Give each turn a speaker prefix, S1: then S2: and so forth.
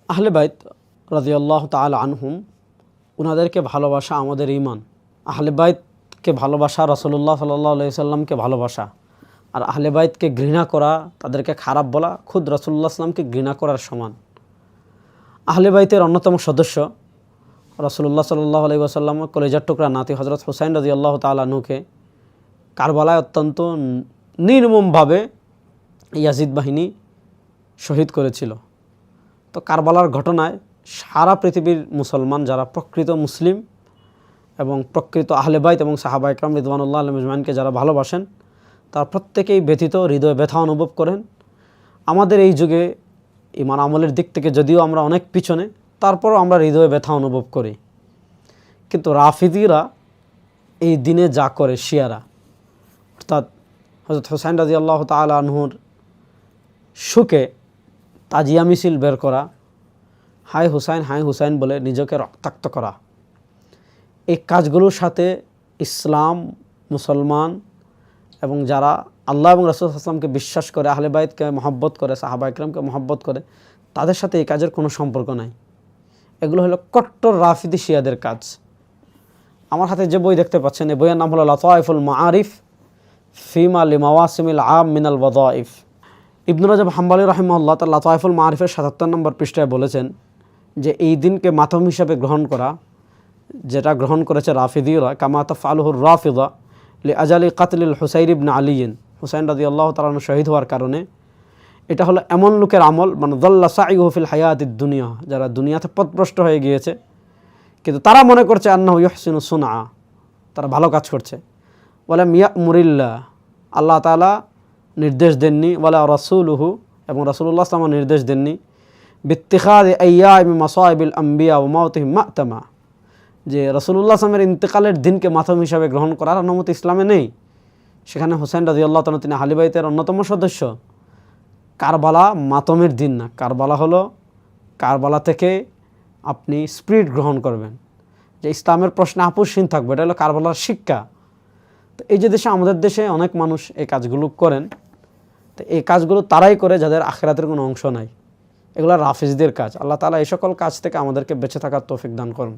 S1: আহলে বাইত রাদিয়াল্লাহু তাআলা আনহুম, ওনাদেরকে ভালোবাসা আমাদের ঈমান। আহলে বাইতকে ভালোবাসা রাসূলুল্লাহ সাল্লাল্লাহু আলাইহি সাল্লামকে ভালোবাসা, আর আহলে বাইতকে ঘৃণা করা, তাদেরকে খারাপ বলা খুদ রাসূলুল্লাহ সাল্লামকে ঘৃণা করার সমান। আহলে বাইতের অন্যতম সদস্য রাসূলুল্লাহ সাল্লাল্লাহু আলাইহি ওয়াসাল্লামের কলিজার টুকরা নাতি হযরত হুসাইন রাদিয়াল্লাহু তাআলা আনহুকে কারবালায় অত্যন্ত নির্মমভাবে ইয়াজিদ বাহিনী শহীদ করেছিল। তো কারবালার ঘটনায় সারা পৃথিবীর মুসলমান যারা প্রকৃত মুসলিম এবং প্রকৃত আহলে বাইত এবং সাহাবা ইকরাম রিদওয়ানুল্লাহ আলাইহিম আজমাইনকে যারা ভালোবাসেন, তারা প্রত্যেকেই ব্যথিত, হৃদয়ে ব্যথা অনুভব করেন। আমাদের এই যুগে ঈমান আমলের দিক থেকে যদিও আমরা অনেক পিছনে, তারপরও আমরা হৃদয়ে ব্যথা অনুভব করি। কিন্তু রাফিদিরা এই দিনে যা করে, শিয়ারা অর্থাৎ হযরত হুসাইন রাদিয়াল্লাহু তাআলা আনহুর সুখে তাজিয়া মিছিল বের করা, হাই হুসাইন বলে নিজেকে রক্তাক্ত করা, এই কাজগুলোর সাথে ইসলাম, মুসলমান এবং যারা আল্লাহ এবং রাসূল সাল্লাল্লাহু আলাইহি ওয়াসাল্লামকে বিশ্বাস করে, আহলে বাইতকে মহব্বত করে, সাহাবা ইকরামকে মহব্বত করে, তাদের সাথে এই কাজের কোনো সম্পর্ক নাই। এগুলো হলো কট্টর রাফিদি শিয়াদের কাজ। আমার হাতে যে বই দেখতে পাচ্ছেন, এই বইয়ের নাম হলো লাতাইফুল মাআরিফ ফিমা লিমাওয়াসিমিল আম মিনাল ওয়াযাইফ। ইবনে রাজব হাম্বলী রাহিমাহুল্লাহ তার লাতাইফুল মাআরিফের ৭৭ নম্বর পৃষ্ঠায় বলেছেন যে এই দিনকে মাতম হিসাবে গ্রহণ করা, যেটা গ্রহণ করেছে রাফিদিরা, কামা তাফআলুহুর রাফিদা লিআজালি কাতলিল হুসাইন ইবনে আলিয়্যিন, হুসাইন রাদিয়াল্লাহু তাআলা আনহু শহীদ হওয়ার কারণে। এটা হলো এমন লোকের আমল, মানে যাল্লা সাইয়ুহু ফিল হায়াতিদ দুনিয়া, যারা দুনিয়াতে পথভ্রষ্ট হয়ে গিয়েছে, কিন্তু তারা মনে করছে আন্নাহু ইহসিনু সুনআ, তারা ভালো কাজ করছে। ওয়ালাম ইয়া'মুরিল্লাহ, আল্লাহ তাআলা নির্দেশ দেননি, ওয়ালা রাসূলুহু, এবং রাসূলুল্লাহ সাল্লাল্লাহু আলাইহি ওয়াসাল্লাম নির্দেশ দেননি, বিত্তিখাযি আইয়ামি মাসাইবিল আম্বিয়া ওয়া মাউতিহিম মা'তামা, যে রাসূলুল্লাহ সাল্লাল্লাহু আলাইহি ওয়াসাল্লামের ইন্তেকালের দিনকে মাতম হিসাবে গ্রহণ করার অনুমতি ইসলামে নেই। সেখানে হুসাইন রাদিয়াল্লাহু তাআলা, তিনি আহলে বাইতের অন্যতম সদস্য। কারবালা মাতমের দিন না, কারবালা হলো, কারবালা থেকে আপনি স্পিরিট গ্রহণ করবেন, যে ইসলামের প্রশ্নে আপোষহীন থাকবে, এটা হলো কারবালার শিক্ষা। তো এই যে দেশে, আমাদের দেশে অনেক মানুষ এই কাজগুলো করেন, তো এই কাজগুলো তারাই করে যাদের আখিরাতের কোনো অংশ নাই। এগুলো রাফিজদের কাজ। আল্লাহ তাআলা এই সকল কাজ থেকে আমাদেরকে বেঁচে থাকার তৌফিক দান করুন।